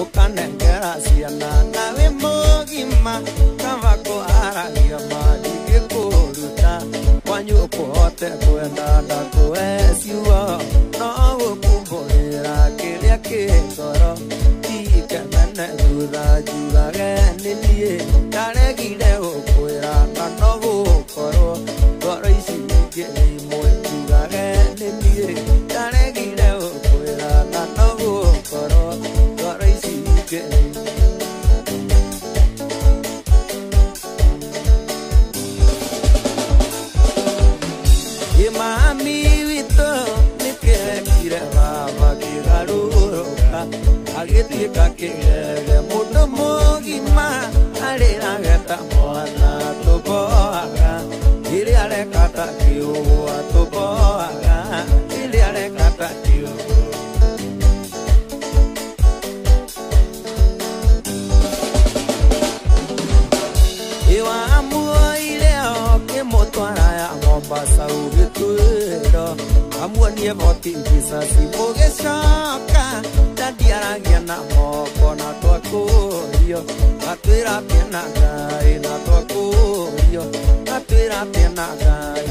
ukanengera ciana nawe mugima kavako aragia madingi kuruta kwanyu kuhote kwendana kueciuo no gukumbũrĩra kĩrĩa kĩngoro ikenene thutha njugage nĩ niĩ ndaregire gũkwĩra na no gũkorwo ngoro ici ingĩ imwe njugage nĩ niĩ ndaregire gũkwĩra na no gũkorwo ngoro ici ingĩ Mami witũ nĩkĩrekire baba kĩgarũrũka agĩtuĩka kĩgege mũndũ mũgima arĩrage ta mwana tũboaga rĩrĩa areka ta kĩũgũa tũboaga rĩrĩa areka ta kĩũgũa iwamuoire okĩmũtwara ya Mombasa ugĩtwĩra amuonie boti bisasi mũgĩcoka ndandiaragia na moko na twakũrio atwĩra pĩna Ngai na twakũrio atwĩra pĩna Ngai